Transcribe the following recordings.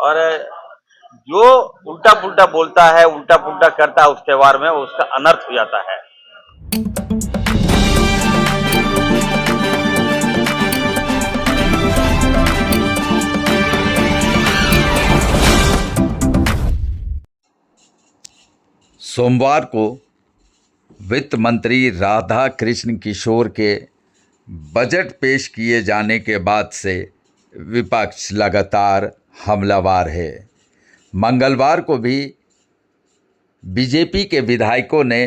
और जो उल्टा पुल्टा बोलता है, उल्टा पुल्टा करता है उस त्योहार में, उसका अनर्थ हो जाता है। सोमवार को वित्त मंत्री राधा कृष्ण किशोर के बजट पेश किए जाने के बाद से विपक्ष लगातार हमलावर है। मंगलवार को भी बीजेपी के विधायकों ने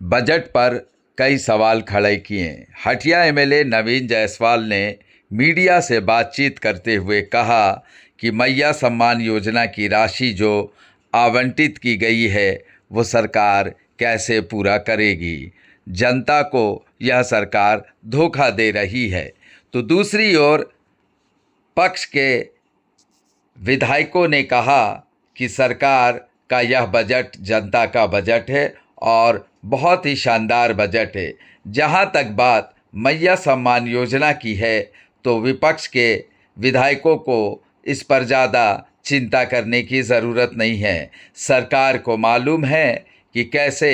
बजट पर कई सवाल खड़े किए। हटिया एमएलए नवीन जायसवाल ने मीडिया से बातचीत करते हुए कहा कि मैया सम्मान योजना की राशि जो आवंटित की गई है वो सरकार कैसे पूरा करेगी। जनता को यह सरकार धोखा दे रही है। तो दूसरी ओर पक्ष के विधायकों ने कहा कि सरकार का यह बजट जनता का बजट है और बहुत ही शानदार बजट है। जहां तक बात मैया सम्मान योजना की है तो विपक्ष के विधायकों को इस पर ज़्यादा चिंता करने की ज़रूरत नहीं है। सरकार को मालूम है कि कैसे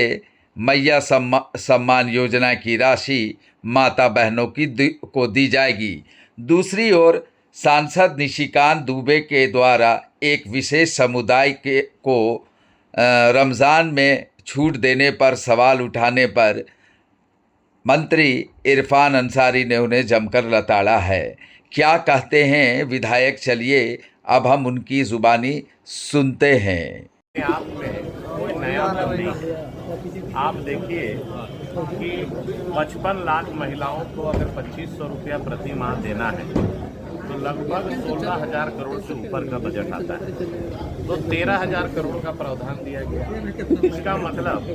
मैया सम्मान योजना की राशि माता बहनों को दी जाएगी। दूसरी ओर सांसद निशिकांत दुबे के द्वारा एक विशेष समुदाय को रमज़ान में छूट देने पर सवाल उठाने पर मंत्री इरफान अंसारी ने उन्हें जमकर लताड़ा है। क्या कहते हैं विधायक, चलिए अब हम उनकी ज़ुबानी सुनते हैं। आप में कोई नया नहीं। आप देखिए कि 55 लाख महिलाओं को अगर 2500 रुपया प्रति माह देना है तो लगभग 16,000 करोड़ से ऊपर का बजट आता है। तो 13,000 करोड़ का प्रावधान दिया गया। इसका मतलब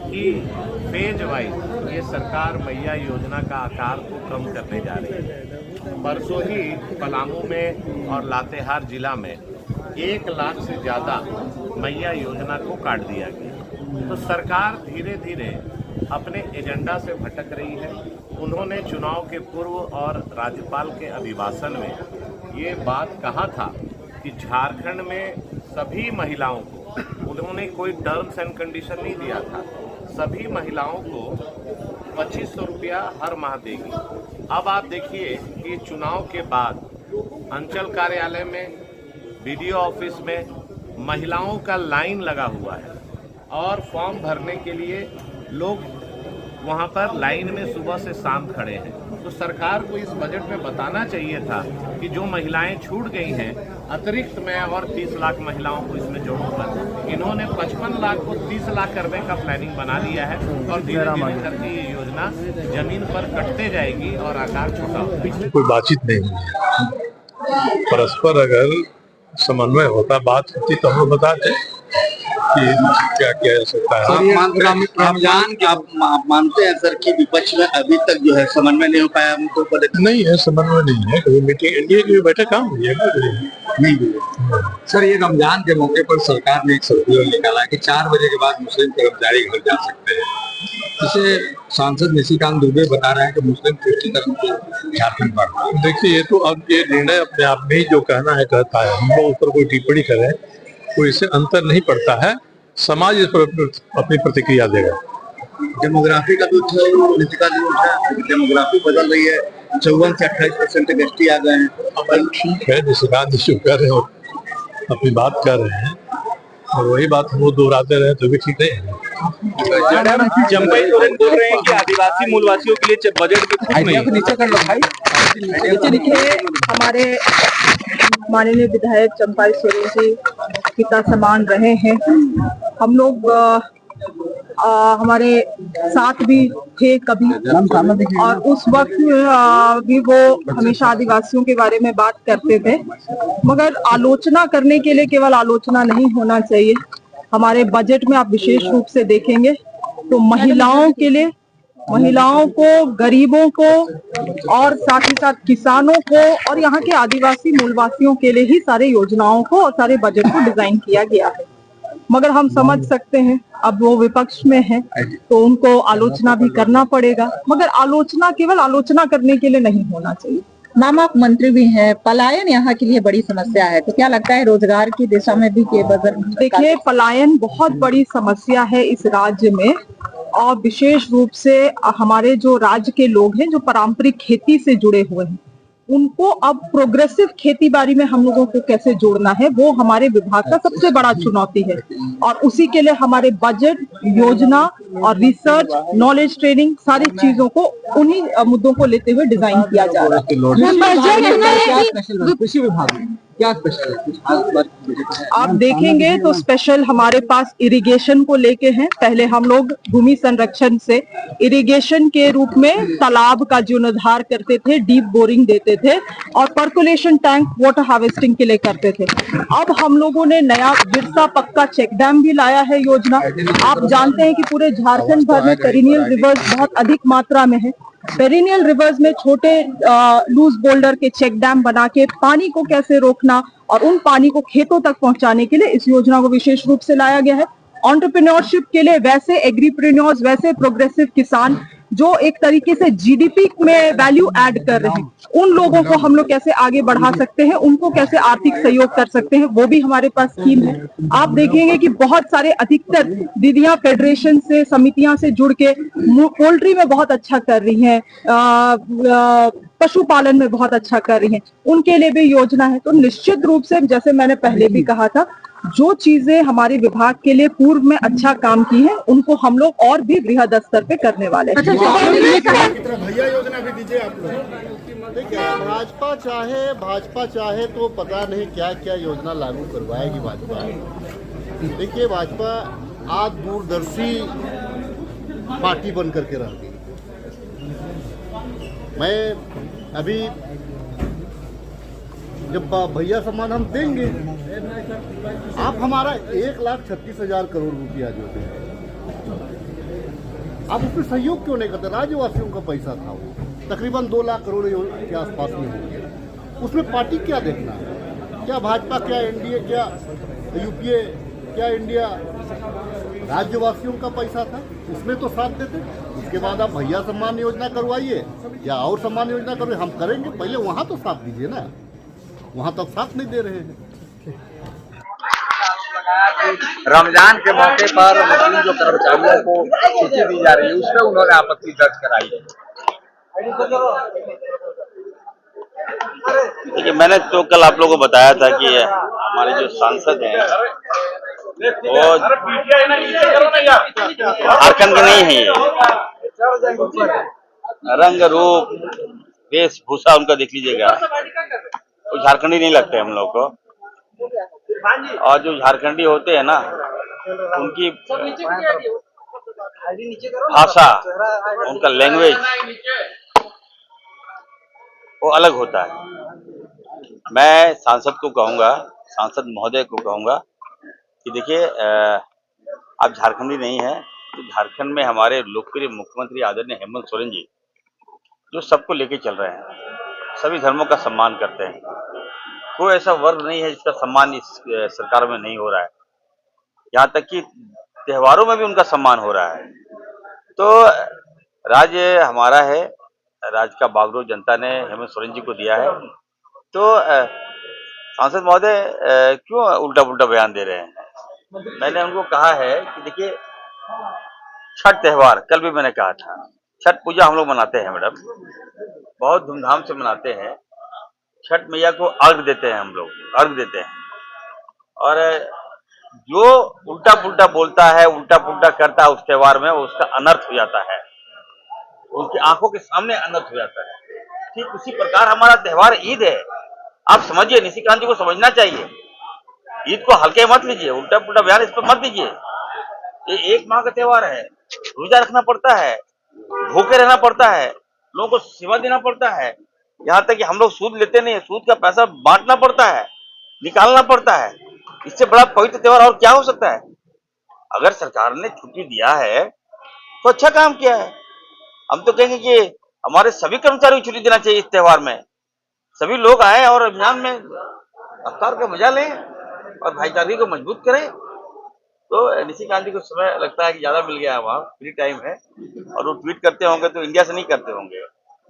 कि फेज वाइज ये सरकार मैया योजना का आकार को कम करने जा रही है। परसों ही पलामू में और लातेहार जिला में 1 लाख से ज़्यादा मैया योजना को काट दिया गया। तो सरकार धीरे धीरे अपने एजेंडा से भटक रही है। उन्होंने चुनाव के पूर्व और राज्यपाल के अभिभाषण में ये बात कहा था कि झारखंड में सभी महिलाओं को, उन्होंने कोई टर्म्स एंड कंडीशन नहीं दिया था, सभी महिलाओं को 2500 रुपया हर माह देगी। अब आप देखिए कि चुनाव के बाद अंचल कार्यालय में, बीडीओ ऑफिस में महिलाओं का लाइन लगा हुआ है और फॉर्म भरने के लिए लोग वहां पर लाइन में सुबह से शाम खड़े हैं। तो सरकार को इस बजट में बताना चाहिए था कि जो महिलाएं छूट गई हैं, अतिरिक्त मैं और 30 लाख महिलाओं को इसमें जोड़ूंगा। इन्होंने 55 लाख को 30 लाख करने का प्लानिंग बना लिया है और धीरे धीरे करके ये योजना जमीन पर कटते जाएगी और आकार छोटा होगा। कोई बातचीत नहीं हुई है। परस्पर अगर समन्वय होता, बात होती तो हम बताते कि क्या किया जा सकता है। आप मानते हैं सर कि विपक्ष में अभी तक जो है समन्वय नहीं हो पाया? नहीं है, समन्वय नहीं है। कभी मीटिंग एनडीए की बैठक काम हुई है नहीं हुई। सर, ये रमजान के मौके पर सरकार ने एक सर्कुलर निकाला कि 4 बजे के बाद मुस्लिम कर्मचारी घर जा सकते हैं। इसे सांसद निशिकांत दुबे बता रहे हैं कि मुस्लिम की तरफ से झारखंड पर। देखिए, ये तो अब ये निर्णय अपने आप में ही जो कहना है कहता है। हम लोग उस पर कोई टिप्पणी करें कोई इससे अंतर नहीं पड़ता है। समाज इस पर अपनी प्रतिक्रिया देगा। डेमोग्राफी का भी डेमोग्राफी बदल रही है। 54 से 28% एसटी आ गए हैं। अब ठीक है, निशिकांत जो कर रहे हो अपनी बात कर रहे हैं और वही बात हम लोग दोहराते रहे तो भी ठीक नहीं है। जम्पई सोरेन बोल रहे हैं कि आदिवासी मूलवासियों के लिए बजट में कुछ नहीं। नीचे कर लो भाई, नीचे लिखे। हमारे माननीय विधायक चंपाई सोरेन जी पिता समान रहे हैं। हम लोग हमारे साथ भी थे कभी, और उस वक्त भी वो हमेशा आदिवासियों के बारे में बात करते थे। मगर आलोचना करने के लिए केवल आलोचना नहीं होना चाहिए। हमारे बजट में आप विशेष रूप से देखेंगे तो महिलाओं के लिए, महिलाओं को, गरीबों को और साथ ही साथ किसानों को और यहाँ के आदिवासी मूलवासियों के लिए ही सारे योजनाओं को और सारे बजट को डिजाइन किया गया है। मगर हम समझ सकते हैं अब वो विपक्ष में है तो उनको आलोचना भी करना पड़ेगा, मगर आलोचना केवल आलोचना करने के लिए नहीं होना चाहिए। मैम आप मंत्री भी हैं, पलायन यहाँ के लिए बड़ी समस्या है, तो क्या लगता है रोजगार की दिशा में भी ये बजट? देखिए, पलायन बहुत बड़ी समस्या है इस राज्य में, और विशेष रूप से हमारे जो राज्य के लोग हैं जो पारंपरिक खेती से जुड़े हुए हैं, उनको अब प्रोग्रेसिव खेती बाड़ी में हम लोगों को कैसे जोड़ना है, वो हमारे विभाग का सबसे बड़ा चुनौती है। और उसी के लिए हमारे बजट, योजना और रिसर्च, नॉलेज ट्रेनिंग, सारी चीजों को उन्हीं मुद्दों को लेते हुए डिजाइन किया जा रहा है। कृषि विभाग में क्या स्पेशल है? कुछ खास बात बजट में? आप देखेंगे तो स्पेशल हमारे पास इरिगेशन को लेके हैं। पहले हम लोग भूमि संरक्षण से इरिगेशन के रूप में तालाब का जीर्णोद्धार करते थे, डीप बोरिंग देते थे और पर्कुलेशन टैंक वाटर हार्वेस्टिंग के लिए करते थे। अब हम लोगों ने नया बिरसा पक्का चेक डैम भी लाया है योजना। आप जानते हैं कि पूरे झारखंड भर में पेरिनियल रिवर्स बहुत अधिक मात्रा में है। पेरिनियल रिवर्स में छोटे लूज बोल्डर के चेक डैम बना के पानी को कैसे रोकना और उन पानी को खेतों तक पहुंचाने के लिए इस योजना को विशेष रूप से लाया गया है। एंटरप्रेन्योरशिप के लिए वैसे एग्रीप्रेन्योर्स, वैसे प्रोग्रेसिव किसान जो एक तरीके से जीडीपी में वैल्यू ऐड कर रहे हैं, उन लोगों को हम लोग कैसे आगे बढ़ा सकते हैं, उनको कैसे आर्थिक सहयोग कर सकते हैं, वो भी हमारे पास स्कीम है। आप देखेंगे कि बहुत सारे अधिकतर दीदियां फेडरेशन से, समितियां से जुड़ के पोल्ट्री में बहुत अच्छा कर रही हैं, पशुपालन में बहुत अच्छा कर रही हैं, उनके लिए भी योजना है। तो निश्चित रूप से जैसे मैंने पहले भी कहा था, जो चीजें हमारे विभाग के लिए पूर्व में अच्छा काम की है, उनको हम लोग और भी बृहद स्तर पे करने वाले हैं। भैया योजना भी दीजिए आप लोग। देखिए, भाजपा चाहे तो पता नहीं क्या क्या योजना लागू करवाएगी भाजपा। देखिए, भाजपा आज दूरदर्शी पार्टी बन करके रह गई। मैं अभी जब भैया सम्मान हम देंगे, आप हमारा 1,36,000 करोड़ रुपया जो है, आप उसमें सहयोग क्यों नहीं करते? राज्यवासियों का पैसा था वो, तकरीबन 2 लाख करोड़ के आसपास में हो गया। उसमें पार्टी क्या देखना है? क्या भाजपा, क्या एनडीए, क्या यूपीए, क्या इंडिया? राज्यवासियों का पैसा था, उसमें तो साथ देते। उसके बाद आप भैया सम्मान योजना करवाइए या और सम्मान योजना करवाइए, हम करेंगे। पहले वहाँ तो साथ दीजिए ना, वहाँ तक साथ नहीं दे रहे हैं। रमजान के मौके पर मुस्लिम जो कर्मचारियों को छुट्टी दी जा रही है, उसमें उन्होंने आपत्ति दर्ज कराई है। देखिए, मैंने तो कल आप लोगों को बताया था कि हमारे जो सांसद हैं वो झारखंड के नहीं है। रंग रूप वेशभूषा उनका देख लीजिएगा, वो झारखंडी नहीं लगते हम लोग को। और जो झारखंडी होते हैं ना, उनकी भाषा, उनका लैंग्वेज वो अलग होता है। मैं सांसद को कहूँगा, सांसद महोदय को कहूँगा कि देखिए, आप झारखंडी नहीं है तो झारखंड में हमारे लोकप्रिय मुख्यमंत्री आदरणीय हेमंत सोरेन जी जो सबको लेके चल रहे हैं, सभी धर्मों का सम्मान करते हैं। कोई ऐसा वर्ग नहीं है जिसका सम्मान इस सरकार में नहीं हो रहा है। यहाँ तक कि त्योहारों में भी उनका सम्मान हो रहा है। तो राज्य हमारा है, राज्य का बागडोर जनता ने हेमंत सोरेन जी को दिया है। तो सांसद महोदय क्यों उल्टा पुल्टा बयान दे रहे हैं? मैंने उनको कहा है कि देखिए, छठ त्योहार कल भी मैंने कहा था, छठ पूजा हम लोग मनाते हैं मैडम, बहुत धूमधाम से मनाते हैं। छठ मैया को अर्घ देते हैं, हम लोग अर्घ देते हैं। और जो उल्टा पुल्टा बोलता है, उल्टा पुल्टा करता है उस त्योहार में, उसका अनर्थ हो जाता है, उनकी आंखों के सामने अनर्थ हो जाता है। ठीक उसी प्रकार हमारा त्योहार ईद है। आप समझिए, निशिकांत जी को समझना चाहिए। ईद को हल्के मत लीजिए, उल्टा पुल्टा बयान इस पर मत दीजिए। ये 1 माह का त्योहार है, रोजा रखना पड़ता है, भूखे रहना पड़ता है, लोगों को सेवा देना पड़ता है। यहाँ तक कि हम लोग सूद लेते नहीं, सूद का पैसा बांटना पड़ता है, निकालना पड़ता है। इससे बड़ा पवित्र त्योहार और क्या हो सकता है? अगर सरकार ने छुट्टी दिया है तो अच्छा काम किया है। हम तो कहेंगे कि हमारे सभी कर्मचारियों को छुट्टी देना चाहिए इस त्योहार में। सभी लोग आए और अभियान में अवतार का मजा लें और भाईचारे को मजबूत करें। तो निशिकांत जी को समय लगता है कि ज्यादा मिल गया है, वहाँ फ्री टाइम है और वो ट्वीट करते होंगे तो इंडिया से नहीं करते होंगे,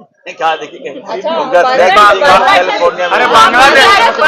कहा देखिए अच्छा, उनका बांग्लादेश- कैलिफोर्निया में अरे बांग्लादेश